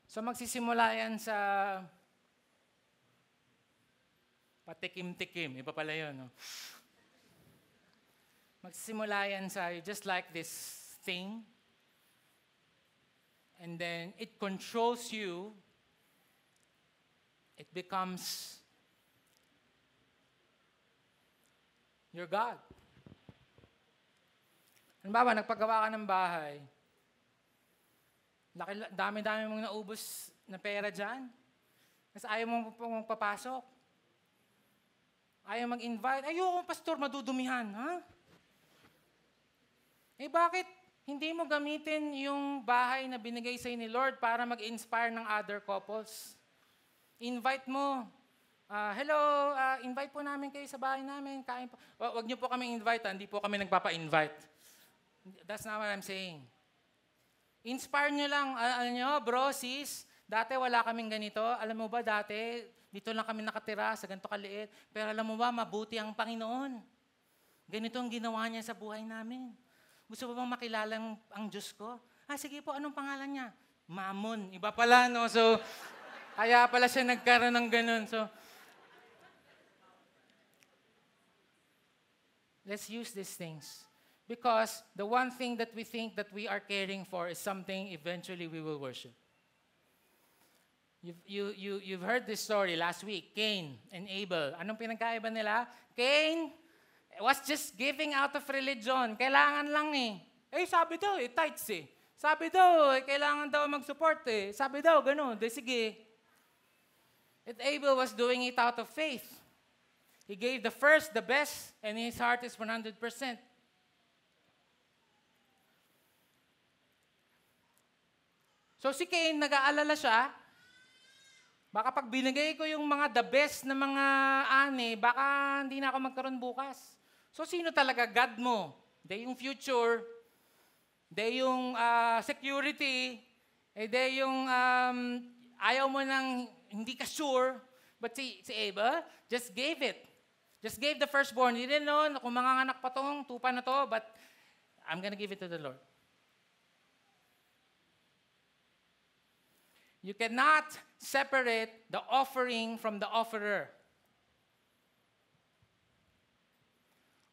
So magsisimula yan sa patikim-tikim. Iba pala yun. No? Magsisimula yan sa just like this thing. And then it controls you. It becomes your God. Halimbawa, nagpagawa ka ng bahay. Dami-dami mong naubos na pera dyan. Kasi ayaw mong papasok. Ayaw mag-invite. Ayoko, pastor, madudumihan. Ha? Eh bakit hindi mo gamitin yung bahay na binigay sa'yo ni Lord para mag-inspire ng other couples? Invite mo. Hello, invite po namin kayo sa bahay namin. Kain po. Wag niyo po kami invite, hindi po kami nagpapa-invite. That's not what I'm saying. Inspire nyo lang. Alam nyo, bro, sis, dati wala kaming ganito. Alam mo ba, dati, dito lang kami nakatira sa ganito kaliit. Pero alam mo ba, mabuti ang Panginoon. Ganito ang ginawa niya sa buhay namin. Gusto mo bang makilala ang Diyos ko? Sige po, anong pangalan niya? Mammon. Iba pala, no? So, kaya pala siya nagkaroon ng ganun. So, let's use these things. Because the one thing that we think that we are caring for is something eventually we will worship. You've heard this story last week, Cain and Abel. Anong pinagkaiba nila? Cain was just giving out of religion. Kailangan lang sabi daw, tithes Sabi daw, kailangan daw mag-support Sabi daw, gano'n. Sige. And Abel was doing it out of faith. He gave the first, the best, and his heart is 100%. So si Cain, nag-aalala siya, baka pag binigay ko yung mga the best na mga baka hindi na ako magkaroon bukas. So sino talaga God mo? Hindi yung future, hindi yung security, hindi yung ayaw mo nang hindi ka sure. But si Abel just gave it. Just gave the firstborn. He didn't know kung mga anak pa tong tupa na to, but I'm gonna give it to the Lord. You cannot separate the offering from the offerer.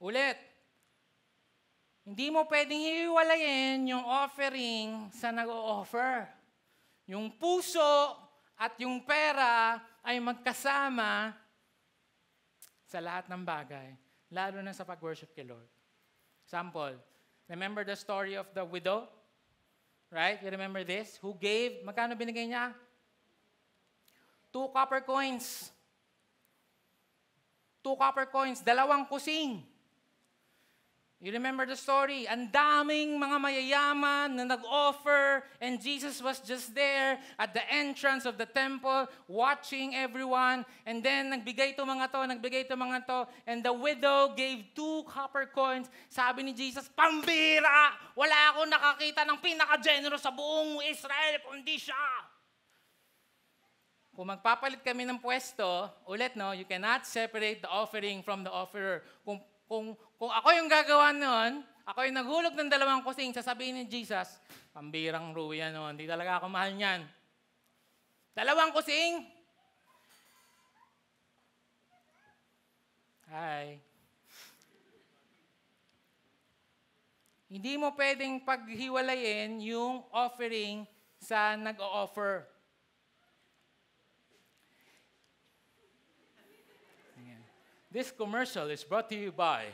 Ulit, hindi mo pwedeng hiwalayin yung offering sa nag-o-offer. Yung puso at yung pera ay magkasama sa lahat ng bagay, lalo na sa pag-worship kay Lord. Example, remember the story of the widow? Right? You remember this? Who gave? Magkano binigay niya? 2 copper coins. 2 copper coins. 2 kusing. You remember the story? Ang daming mga mayayaman na nag-offer and Jesus was just there at the entrance of the temple watching everyone. And then nagbigay to mga to. And the widow gave 2 copper coins. Sabi ni Jesus, pambira! Wala akong nakakita ng pinaka-generous sa buong Israel, kundi siya. Kung magpapalit kami ng pwesto, ulit you cannot separate the offering from the offerer. Kung ako yung gagawa noon, ako yung naghulog ng 2 kusing, sasabihin ni Jesus, pambirang ruya noon, hindi talaga ako mahal niyan. 2 kusing? Hi. Hindi mo pwedeng paghiwalayin yung offering sa nag-o-offer. This commercial is brought to you by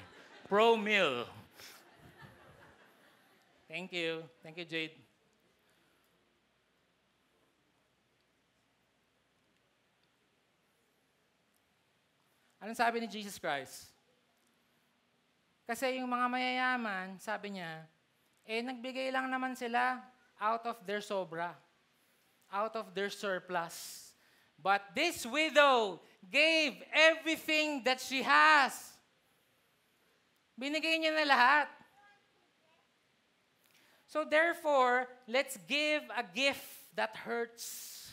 Pro Meal. Thank you. Thank you, Jade. Anong sabi ni Jesus Christ? Kasi yung mga mayayaman, sabi niya, nagbigay lang naman sila out of their sobra, out of their surplus. But this widow gave everything that she has. Binigay niya na lahat. So therefore, let's give a gift that hurts.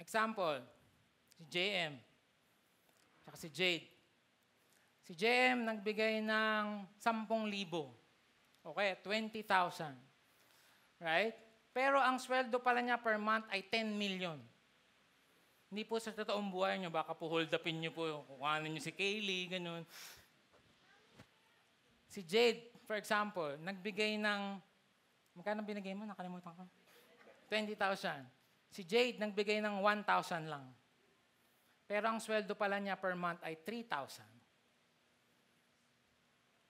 Example, si JM, at si Jade. Si JM nagbigay ng 10,000. Okay, 20,000. Right? Pero ang sweldo pala niya per month ay 10 million. Hindi po sa totoong buhay niyo, baka po hold upin niyo po, kukuhanin niyo si Kaylee, ganun. Si Jade, for example, nagbigay ng, magkano binigay mo? Nakalimutan ko. 20,000. Si Jade nagbigay ng 1,000 lang. Pero ang sweldo pala niya per month ay 3,000.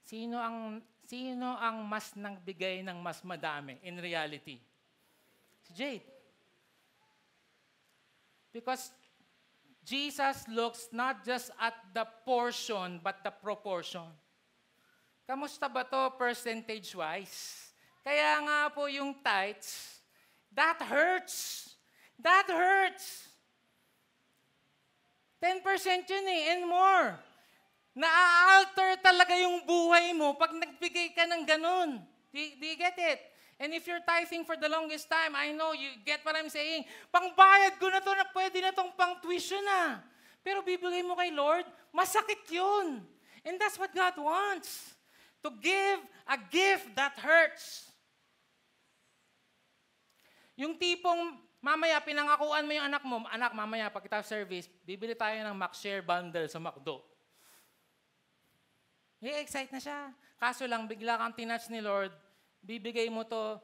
Sino ang mas nagbigay ng mas madami in reality? Si Jade. Because Jesus looks not just at the portion, but the proportion. Kamusta ba to percentage-wise? Kaya nga po yung tithes, that hurts. That hurts. 10% yun and more. Na-alter talaga yung buhay mo pag nagbigay ka ng ganun. Do you get it? And if you're tithing for the longest time, I know you get what I'm saying. Pangbayad ko na to na pwede na tong pang tuition na. Pero bibigay mo kay Lord, masakit yun. And that's what God wants. To give a gift that hurts. Yung tipong mamaya, pinangakuan mo yung anak mo, anak, mamaya, pagkatapos service, bibili tayo ng McShare bundle sa McDo. Excite na siya. Kaso lang, bigla kang tinouch ni Lord, bibigay mo to,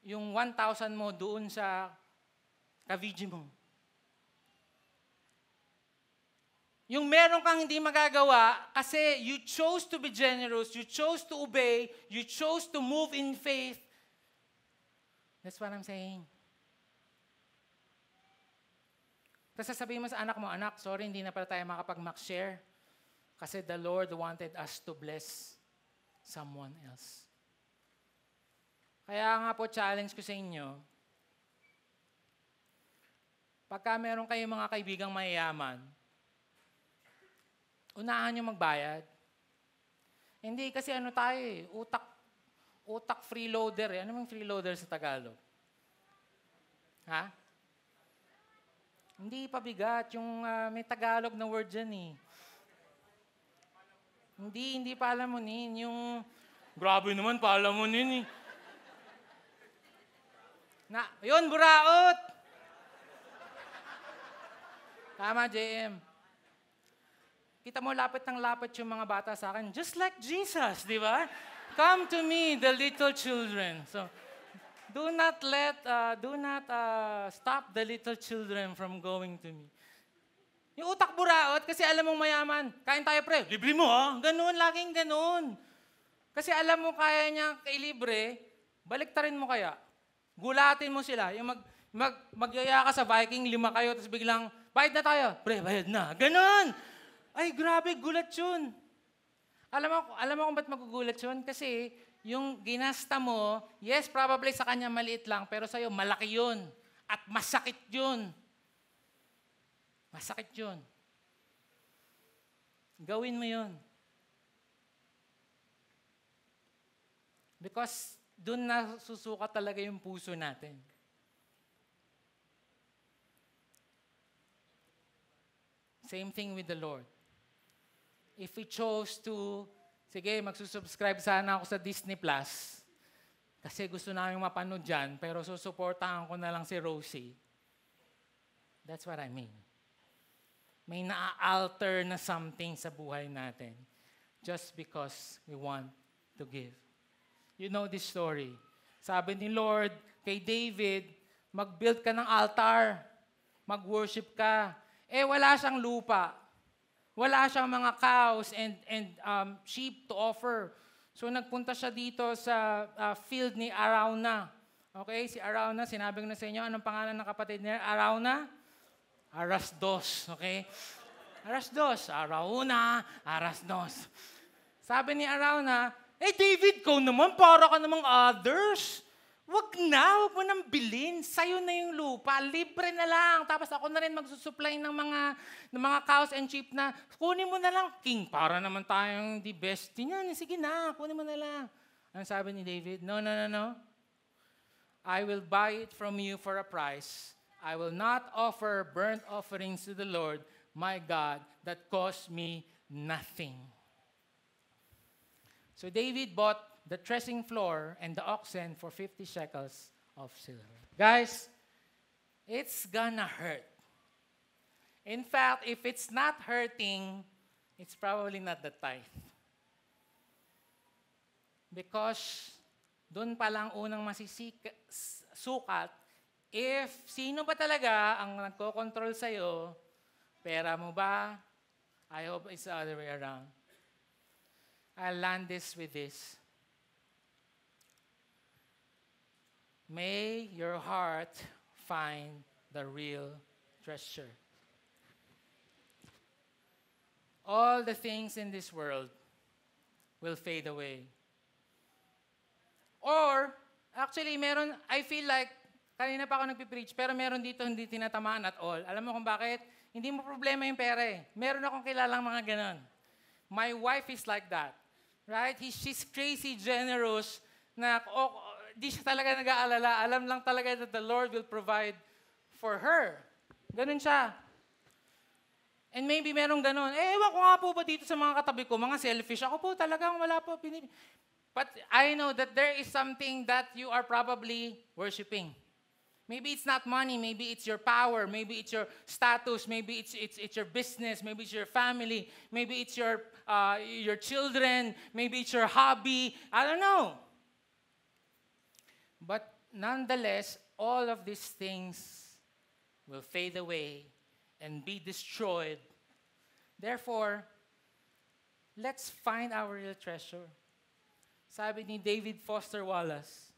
yung 1,000 mo doon sa ka-VG mo. Yung meron kang hindi magagawa, kasi you chose to be generous, you chose to obey, you chose to move in faith. That's what I'm saying. Tapos sasabihin mo sa anak mo, anak, sorry, hindi na pala tayo makapag-McShare kasi the Lord wanted us to bless someone else. Kaya nga po, challenge ko sa inyo, pagka meron kayong mga kaibigang mayayaman, unahan nyo magbayad. Hindi kasi ano tayo utak freeloader. Ano yung freeloader sa Tagalog? Ha? Hindi pabigat. Yung may Tagalog na word dyan eh. Hindi palamunin. Yung, grabe naman, palamunin eh. Yun, buraot! Tama, JM. Kita mo, lapit ng lapit yung mga bata sa akin. Just like Jesus, di ba? Come to me, the little children. So, do not stop the little children from going to me. Yung utak buraot, kasi alam mong mayaman, kain tayo pre, libre mo ha? Ganun, laging ganun. Kasi alam mo kaya niya kailibre, baliktarin mo kaya. Gulatin mo sila. Yung magyaya ka sa Viking, 5 kayo, tapos biglang, bayad na tayo. Pre, bayad na. Ganun. Ay, grabe, gulat yun. Alam mo kung ba't magugulat yun? Kasi yung ginasta mo, yes, probably sa kanya maliit lang, pero sa'yo malaki yun. At masakit yun. Masakit yun. Gawin mo yun. Because doon na susuka talaga yung puso natin. Same thing with the Lord. If we chose to, sige, magsusubscribe sana ako sa Disney Plus, kasi gusto namin mapanood dyan, pero susuportahan ko na lang si Rosie. That's what I mean. May na-alter na something sa buhay natin just because we want to give. You know this story. Sabi ni Lord kay David, mag-build ka ng altar, mag-worship ka. Wala siyang lupa. Wala siyang mga cows and sheep to offer. So nagpunta siya dito sa field ni Arauna. Okay, si Arauna, sinabi ko na sa inyo, anong pangalan ng kapatid niya? Arauna? Arasdos, okay? Arasdos, Arauna, Arasdos. Sabi ni Arauna, David, ko naman, para ka namang others. Wag mo nang bilhin. Sa'yo na yung lupa. Libre na lang. Tapos ako na rin magsusupply ng mga cows and sheep na kunin mo na lang. King, para naman tayong the best. Yan, sige na, kunin mo na lang. Ang sabi ni David, no. I will buy it from you for a price. I will not offer burnt offerings to the Lord, my God, that cost me nothing. So David bought the threshing floor and the oxen for 50 shekels of silver. Guys, it's gonna hurt. In fact, if it's not hurting, it's probably not the tithe. Because doon pa lang unang sukat, if sino ba talaga ang nagko-control sa'yo, pera mo ba? I hope it's the other way around. I'll land this with this. May your heart find the real treasure. All the things in this world will fade away. Or, actually, I feel like, kanina pa ako nagpipreach, pero meron dito hindi tinatamaan at all. Alam mo kung bakit? Hindi mo problema yung pera eh. Meron akong kilalang mga ganon. My wife is like that. Right? She's crazy generous na di siya talaga nag-aalala. Alam lang talaga that the Lord will provide for her. Ganun siya. And maybe merong ganun. Ewan ko nga po ba dito sa mga katabi ko, mga selfish. Ako po talagang wala po. But I know that there is something that you are probably worshiping. Maybe it's not money. Maybe it's your power. Maybe it's your status. Maybe it's your business. Maybe it's your family. Maybe it's your children. Maybe it's your hobby. I don't know. But nonetheless, all of these things will fade away and be destroyed. Therefore, let's find our real treasure. Sabi ni David Foster Wallace,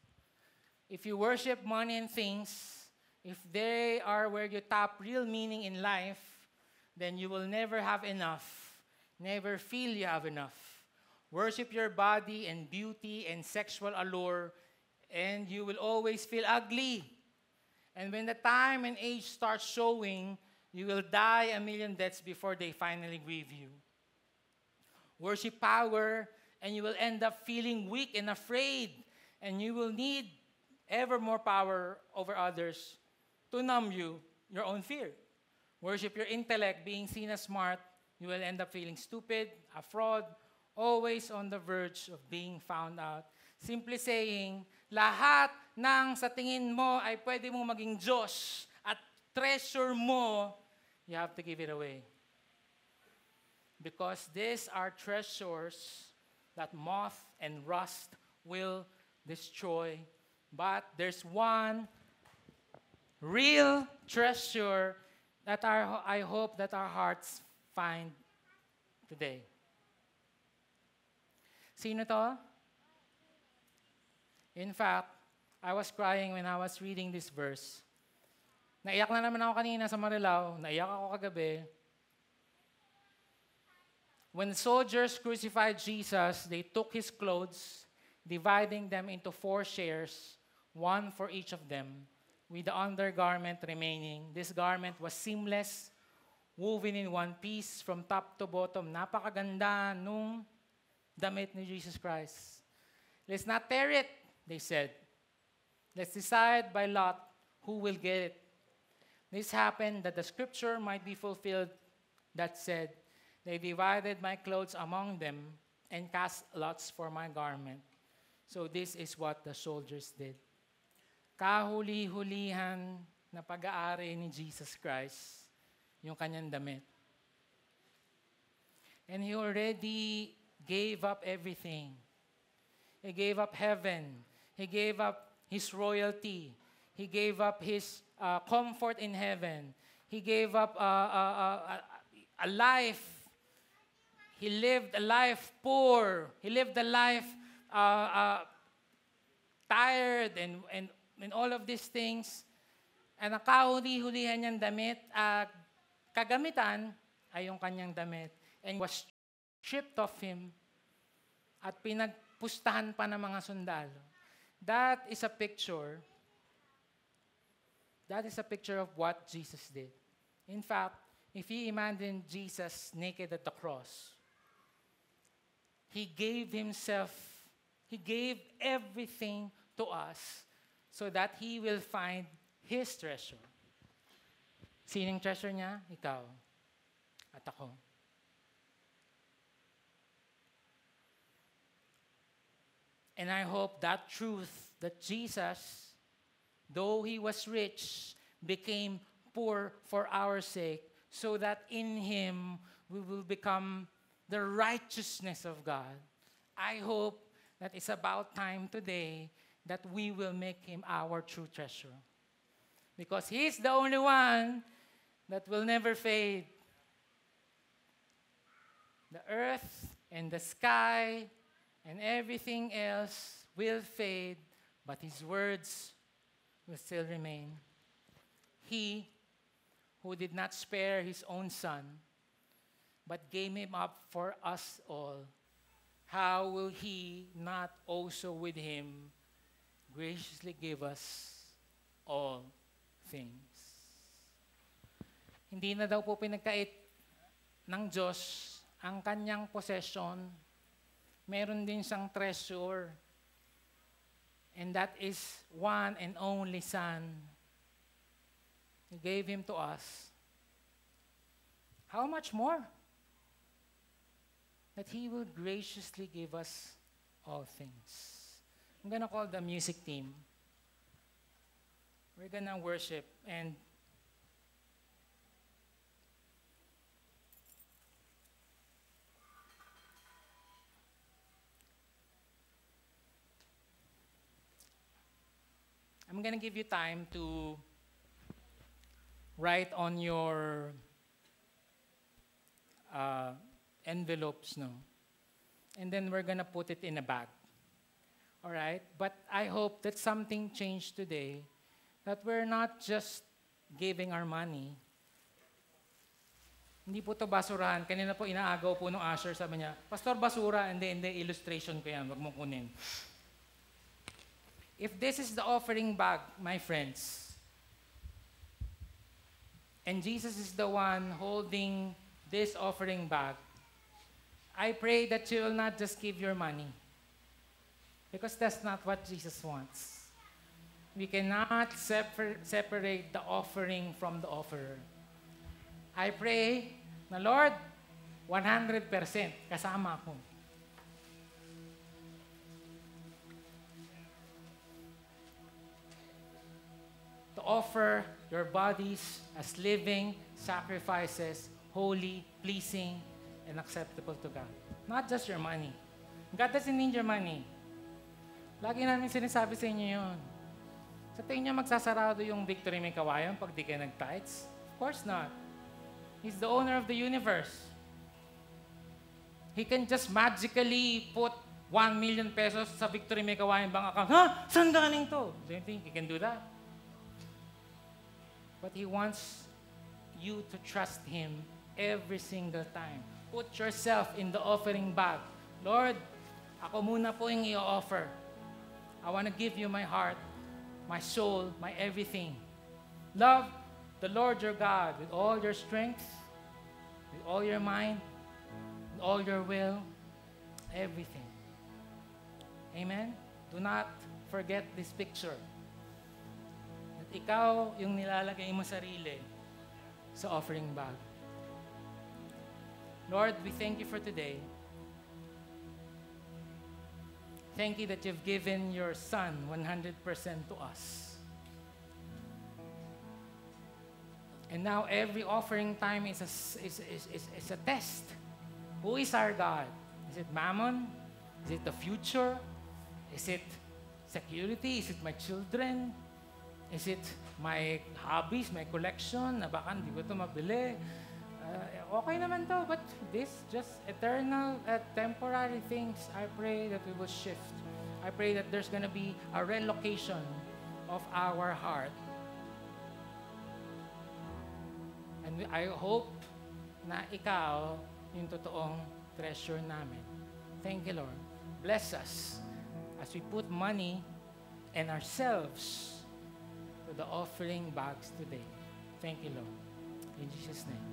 if you worship money and things, if they are where you tap real meaning in life, then you will never have enough, never feel you have enough. Worship your body and beauty and sexual allure, and you will always feel ugly. And when the time and age starts showing, you will die a million deaths before they finally grieve you. Worship power, and you will end up feeling weak and afraid, and you will need ever more power over others to numb your own fear. Worship your intellect, being seen as smart, you will end up feeling stupid, a fraud, always on the verge of being found out. Simply saying, lahat ng sa tingin mo ay pwede mong maging Diyos at treasure mo, you have to give it away. Because these are treasures that moth and rust will destroy. But there's one real treasure that I hope that our hearts find today. Sino to? In fact, I was crying when I was reading this verse. Naiyak na naman ako kanina sa Marilao. Naiyak ako kagabi. When the soldiers crucified Jesus, they took his clothes, dividing them into 4 shares, one for each of them, with the undergarment remaining. This garment was seamless, woven in one piece from top to bottom. Napakaganda nung damit ni Jesus Christ. Let's not tear it, they said. Let's decide by lot who will get it. This happened that the scripture might be fulfilled that said, they divided my clothes among them and cast lots for my garment. So this is what the soldiers did. Kahuli-hulihan na pag-aari ni Jesus Christ, yung kanyang damit. And he already gave up everything. He gave up heaven. He gave up his royalty. He gave up his comfort in heaven. He gave up a life He lived a life poor. He lived a life tired and all of these things. And ang kahuli-hulihan niyang damit, kagamitan ay yung kanyang damit. And was stripped of him at pinagpustahan pa ng mga sundalo. That is a picture of what Jesus did. In fact, if you imagine Jesus naked at the cross, He gave Himself, He gave everything to us so that He will find His treasure. Sinong treasure niya? Ikaw at ako. And I hope that truth that Jesus, though He was rich, became poor for our sake, so that in Him we will become the righteousness of God. I hope that it's about time today that we will make Him our true treasure. Because He's the only one that will never fade. The earth and the sky and everything else will fade, but His words will still remain. He who did not spare His own Son, but gave Him up for us all, how will He not also with Him graciously give us all things? Hindi na daw po pinagkait ng Diyos ang kanyang possession. Meron din siyang treasure. And that is one and only Son. He gave Him to us. How much more? That He will graciously give us all things. I'm gonna call the music team. We're gonna worship and I'm going to give you time to write on your envelopes, no? And then we're going to put it in a bag. All right? But I hope that something changed today, that we're not just giving our money. Hindi po ito basurahan. Kanina po inaagaw po ng usher, sabi niya, Pastor, basura. Hindi, illustration ko yan. Wag mo kunin. If this is the offering bag, my friends, and Jesus is the one holding this offering bag, I pray that you will not just give your money, because that's not what Jesus wants. We cannot separate the offering from the offerer. I pray na Lord, 100% kasama ako. To offer your bodies as living sacrifices, holy, pleasing, and acceptable to God. Not just your money. God doesn't need your money. Lagi namin sinasabi sa inyo yun. Sa tingin niyo magsasarado yung victory may kawayan pag di kayo nag-tithes? Of course not. He's the owner of the universe. He can just magically put 1 million pesos sa victory may kawayan bank account. Ha? Saan galing to? Do you think He can do that? But He wants you to trust Him every single time. Put yourself in the offering bag. Lord, ako muna po yung i-offer. I want to give you my heart, my soul, my everything. Love the Lord your God with all your strength, with all your mind, with all your will, everything. Amen? Do not forget this picture. That ikaw yung nilalagay mo sarili sa offering bag. Lord, we thank you for today. Thank you that you've given your Son 100% to us. And now every offering time is a test. Who is our God? Is it Mammon? Is it the future? Is it security? Is it my children? Is it my hobbies, my collection, na baka hindi ko ito mabili? Okay naman to, but this just eternal, temporary things, I pray that we will shift. I pray that there's gonna be a relocation of our heart. And I hope na ikaw yung totoong treasure namin. Thank you, Lord. Bless us as we put money and ourselves to the offering bags today. Thank you, Lord. In Jesus' name.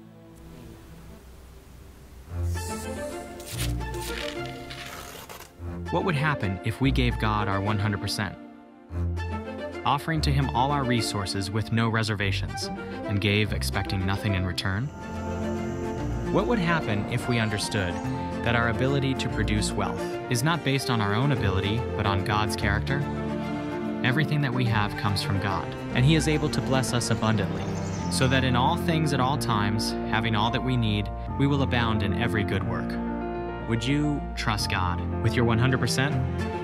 What would happen if we gave God our 100%? Offering to Him all our resources with no reservations, and gave expecting nothing in return? What would happen if we understood that our ability to produce wealth is not based on our own ability, but on God's character? Everything that we have comes from God, and He is able to bless us abundantly, so that in all things at all times, having all that we need, we will abound in every good work. Would you trust God with your 100%?